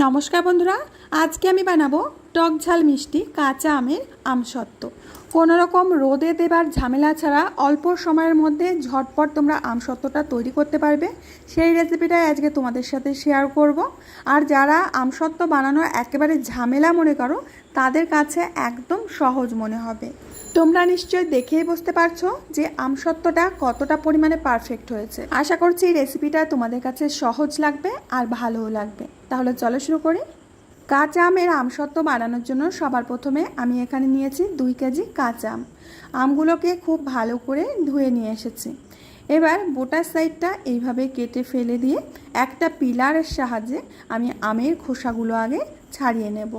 নমস্কার বন্ধুরা, আজকে আমি বানাবো টক ঝাল মিষ্টি কাঁচা আমের আমসত্ত্ব। কোনো রকম রোদে দেবার ঝামেলা ছাড়া অল্প সময়ের মধ্যে ঝটপট তোমরা আমসত্ত্বটা তৈরি করতে পারবে, সেই রেসিপিটাই আজকে তোমাদের সাথে শেয়ার করব। আর যারা আমসত্ত্ব বানানোর একেবারে ঝামেলা মনে করো, তাদের কাছে একদম সহজ মনে হবে। তোমরা নিশ্চয়ই দেখেই বুঝতে পারছো যে আমসত্ত্বটা কতটা পরিমাণে পারফেক্ট হয়েছে। আশা করছি এই রেসিপিটা তোমাদের কাছে সহজ লাগবে আর ভালোও লাগবে। তাহলে চলো শুরু করি। কাঁচা আমের আমসত্ত্ব বানানোর জন্য সবার প্রথমে আমি এখানে নিয়েছি 2 কেজি কাঁচা আম। আমগুলোকে খুব ভালো করে ধুয়ে নিয়ে এসেছি। এবার বোটার সাইডটা এইভাবে কেটে ফেলে দিয়ে একটা পিলারের সাহায্যে আমি আমের খোসাগুলো আগে ছাড়িয়ে নেব।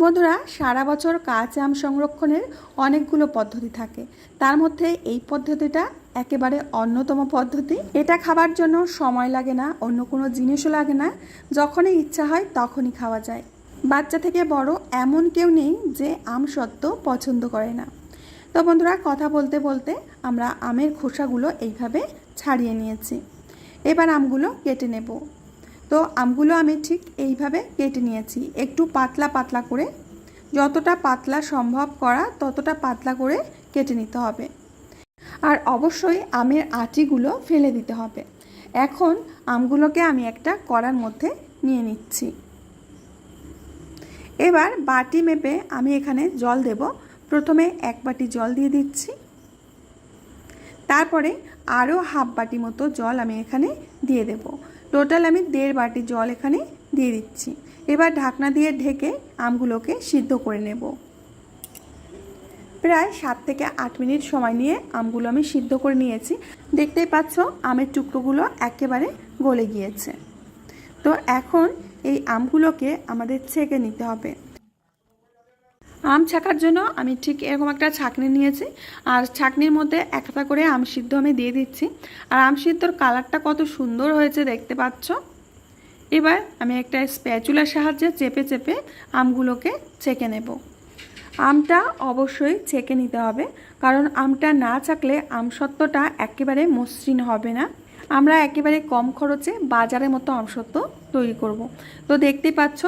বন্ধুরা, সারা বছর কাঁচা আম সংরক্ষণের অনেকগুলো পদ্ধতি থাকে, তার মধ্যে এই পদ্ধতিটা একেবারে অন্যতম পদ্ধতি। এটা খাবার জন্য সময় লাগে না, অন্য কোনো জিনিসও লাগে না, যখনই ইচ্ছা হয় তখনই খাওয়া যায়। বাচ্চা থেকে বড় এমন কেউ নেই যে আমসত্ত্ব পছন্দ করে না। তো বন্ধুরা, কথা বলতে বলতে আমরা আমের খোসাগুলো এইভাবে ছাড়িয়ে নিয়েছি। এবার আমগুলো কেটে নেব। তো আমগুলো আমি ঠিক এইভাবে কেটে নিয়েছি, একটু পাতলা পাতলা করে, যতটা পাতলা সম্ভব করা ততটা পাতলা করে কেটে নিতে হবে। আর অবশ্যই আমের আটিগুলো ফেলে দিতে হবে। এখন আমগুলোকে আমি একটা কড়ার মধ্যে নিয়ে নিচ্ছি। এবার বাটি মেপে আমি এখানে জল দেব। প্রথমে 1 বাটি জল দিয়ে দিচ্ছি, তারপরে আরও হাফ বাটি মতো জল আমি এখানে দিয়ে দেব। টোটাল আমি 1.5 বাটি জল এখানে দিয়ে দিচ্ছি। এবার ঢাকনা দিয়ে ঢেকে আমগুলোকে সিদ্ধ করে নেব। প্রায় 7 থেকে 8 মিনিট সময় নিয়ে আমগুলো আমি সিদ্ধ করে নিয়েছি। দেখতেই পাচ্ছ আমের টুকরোগুলো একেবারে গলে গিয়েছে। তো এখন এই আমগুলোকে আমাদের ছেঁকে নিতে হবে। আম ছাকার জন্য আমি ঠিক এরকম একটা ছাঁকনি নিয়েছি, আর ছাঁকনির মধ্যে একটা করে আম সিদ্ধ আমি দিয়ে দিচ্ছি। আর আম সিদ্ধর কালারটা কত সুন্দর হয়েছে দেখতে পাচ্ছ। এবার আমি একটা স্প্যাচুলার সাহায্যে চেপে চেপে আমগুলোকে ছেঁকে নেব। আমটা অবশ্যই ছেঁকে নিতে হবে, কারণ আমটা না ছাকলে আমসত্ত্বটা একেবারে মসৃণ হবে না। আমরা একেবারে কম খরচে বাজারের মতো আমসত্ত্ব তৈরি করব। তো দেখতে পাচ্ছ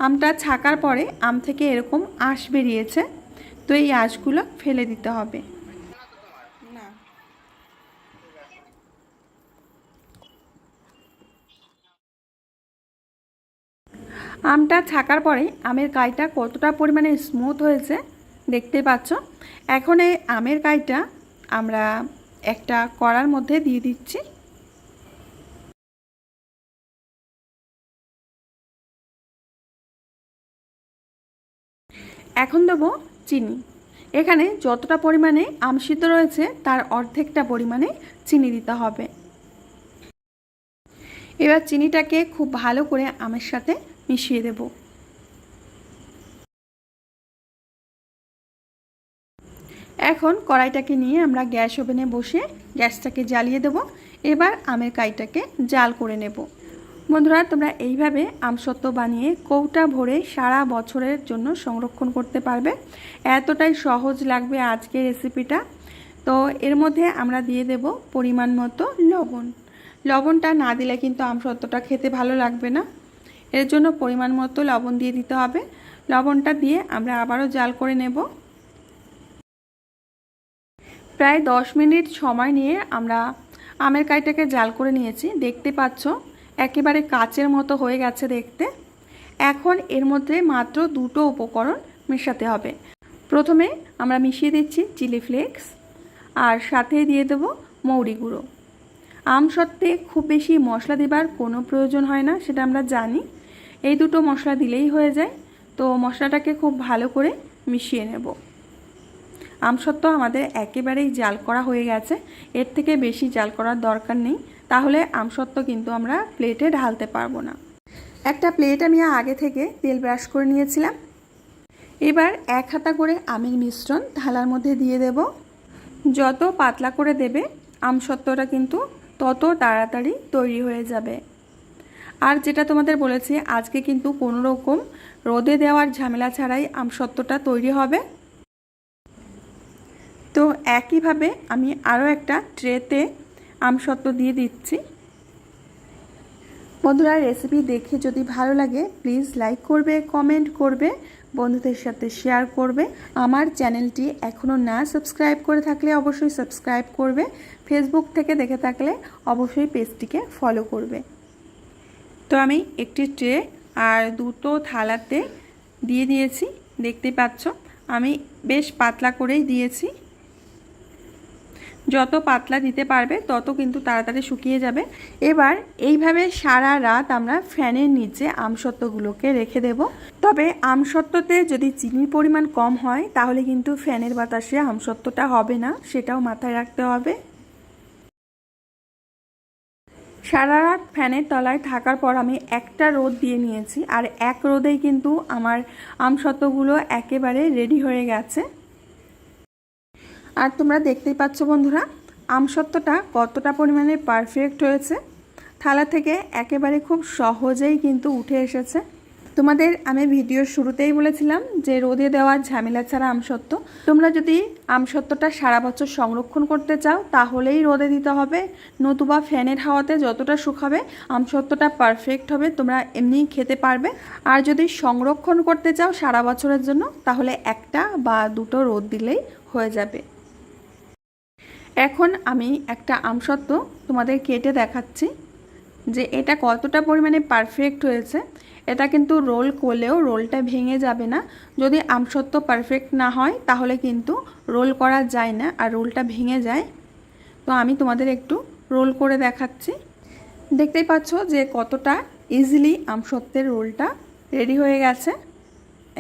আমটা ছাকার পরে আম থেকে এরকম আঁশ বেরিয়েছে। তো এই আঁশগুলো ফেলে দিতে হবে। আমটা ছাকার পরে আমের কাইটা কতটা পরিমাণে স্মুথ হয়েছে দেখতে পাচ্ছ। এখন এই আমের কাইটা আমরা একটা কড়ার মধ্যে দিয়ে দিচ্ছি। এখন দেবো চিনি। এখানে যতটা পরিমাণে আম সিদ্ধ রয়েছে তার অর্ধেকটা পরিমাণে চিনি দিতে হবে। এবার চিনিটাকে খুব ভালো করে আমের সাথে মিশিয়ে দেব। এখন কড়াইটাকে নিয়ে আমরা গ্যাস ওভেনে বসে গ্যাসটাকে জ্বালিয়ে দেব। এবার আমের কাইটাকে জাল করে নেব। বন্ধুরা, তোমরা এইভাবে আমসত্ত্ব বানিয়ে কৌটা ভরে সারা বছরের জন্য সংরক্ষণ করতে পারবে। এতটাই সহজ লাগবে আজকের রেসিপিটা। তো এর মধ্যে আমরা দিয়ে দেব পরিমাণ মতো লবণ। লবণটা না দিলে কিন্তু আমসত্ত্বটা খেতে ভালো লাগবে না, এর জন্য পরিমাণ মতো লবণ দিয়ে দিতে হবে। লবণটা দিয়ে আমরা আবারও জাল করে নেব। প্রায় 10 মিনিট সময় নিয়ে আমরা আমের কাইটাকে জাল করে নিয়েছি। দেখতে পাচ্ছ একেবারে কাচের মতো হয়ে গেছে দেখতে। এখন এর মধ্যে মাত্র 2টো উপকরণ মেশাতে হবে। প্রথমে আমরা মিশিয়ে দিচ্ছি চিলি ফ্লেক্স, আর সাথে দিয়ে দেব মৌরি গুঁড়ো। আমসত্ত্বে খুব বেশি মশলা দেবার কোনো প্রয়োজন হয় না, সেটা আমরা জানি। এই 2টো মশলা দিলেই হয়ে যায়। তো মশলাটাকে খুব ভালো করে মিশিয়ে নেব। আমসত্ত্ব আমাদের একেবারেই জাল করা হয়ে গেছে, এর থেকে বেশি জাল করার দরকার নেই, তাহলে আমসত্ত্ব কিন্তু আমরা প্লেটে ঢালতে পারবো না। একটা প্লেট আমি আগে থেকে তেল ব্রাশ করে নিয়েছিলাম। এবার 1 হাতা করে আমের মিশ্রণ থালার মধ্যে দিয়ে দেব। যত পাতলা করে দেবে আমসত্ত্বটা কিন্তু তত তাড়াতাড়ি তৈরি হয়ে যাবে। আর যেটা তোমাদের বলেছি, আজকে কিন্তু কোনো রকম রোদে দেওয়ার ঝামেলা ছাড়াই আমসত্ত্বটা তৈরি হবে। তো একইভাবে আমি আরও একটা ট্রেতে আমসত্ত্ব দিয়ে দিচ্ছি। বন্ধুরা, রেসিপি দেখে যদি ভালো লাগে প্লিজ লাইক করবে, কমেন্ট করবে, বন্ধুদের সাথে শেয়ার করবে। আমার চ্যানেলটি এখনও না সাবস্ক্রাইব করে থাকলে অবশ্যই সাবস্ক্রাইব করবে। ফেসবুক থেকে দেখে থাকলে অবশ্যই পেজটিকে ফলো করবে। তো আমি একটি ট্রে আর দুটো থালাতে দিয়ে দিয়েছি, দেখতেই পাচ্ছ আমি বেশ পাতলা করেই দিয়েছি। যত পাতলা দিতে পারবে তত কিন্তু তাড়াতাড়ি শুকিয়ে যাবে। এবার এইভাবে সারা রাত আমরা ফ্যানের নিচে আমসত্ত্বগুলোকে রেখে দেব। তবে আমসত্ত্বতে যদি চিনির পরিমাণ কম হয় তাহলে কিন্তু ফ্যানের বাতাসে আমসত্ত্বটা হবে না, সেটাও মাথায় রাখতে হবে। সারা রাত ফ্যানের তলায় থাকার পর আমি একটা রোদ দিয়ে নিয়েছি, আর এক রোদেই কিন্তু আমার আমসত্ত্বগুলো একেবারে রেডি হয়ে গেছে। আর তোমরা দেখতেই পাচ্ছ বন্ধুরা আমসত্ত্বটা কতটা পরিমাণে পারফেক্ট হয়েছে। থালা থেকে একেবারে খুব সহজেই কিন্তু উঠে এসেছে। তোমাদের আমি ভিডিওর শুরুতেই বলেছিলাম যে রোদে দেওয়া ঝামেলা ছাড়া আমসত্ত্ব। তোমরা যদি আমসত্ত্বটা সারা বছর সংরক্ষণ করতে চাও তাহলেই রোদে দিতে হবে, নতুবা ফ্যানের হাওয়াতে যতটা শুকাবে আমসত্ত্বটা পারফেক্ট হবে, তোমরা এমনিই খেতে পারবে। আর যদি সংরক্ষণ করতে চাও সারা বছরের জন্য তাহলে একটা বা দুটো রোদ দিলেই হয়ে যাবে। এখন আমি একটা আমসত্ত্ব তোমাদের কেটে দেখাচ্ছি যে এটা কতটা পরিমাণে পারফেক্ট হয়েছে। এটা কিন্তু রোল করলেও রোলটা ভেঙে যাবে না। যদি আমসত্ত্ব পারফেক্ট না হয় তাহলে কিন্তু রোল করা যায় না আর রোলটা ভেঙে যায়। তো আমি তোমাদের একটু রোল করে দেখাচ্ছি। দেখতেই পাচ্ছ যে কতটা ইজিলি আমসত্ত্বের রোলটা রেডি হয়ে গেছে।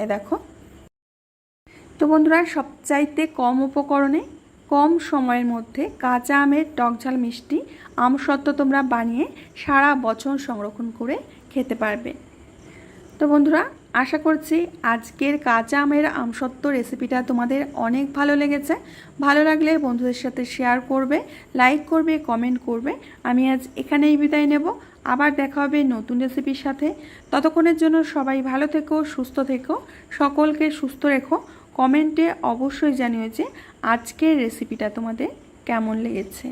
এই দেখো। তো বন্ধুরা, সবচাইতে কম উপকরণে কম সময়ের মধ্যে কাঁচা আমের টকঝাল মিষ্টি আমসত্ত্ব তোমরা বানিয়ে সারা বছর সংরক্ষণ করে খেতে পারবে। তো বন্ধুরা, আশা করছি আজকের কাঁচা আমের আমসত্ত্ব রেসিপিটা তোমাদের অনেক ভালো লেগেছে। ভালো লাগলে বন্ধুদের সাথে শেয়ার করবে, লাইক করবে, কমেন্ট করবে। আমি আজ এখানেই বিদায় নেব, আবার দেখা হবে নতুন রেসিপির সাথে। ততক্ষণের জন্য সবাই ভালো থেকো, সুস্থ থেকো, সকলকে সুস্থ রেখো। কমেন্টে অবশ্যই জানিও যে আজকের রেসিপিটা তোমাদের কেমন লেগেছে।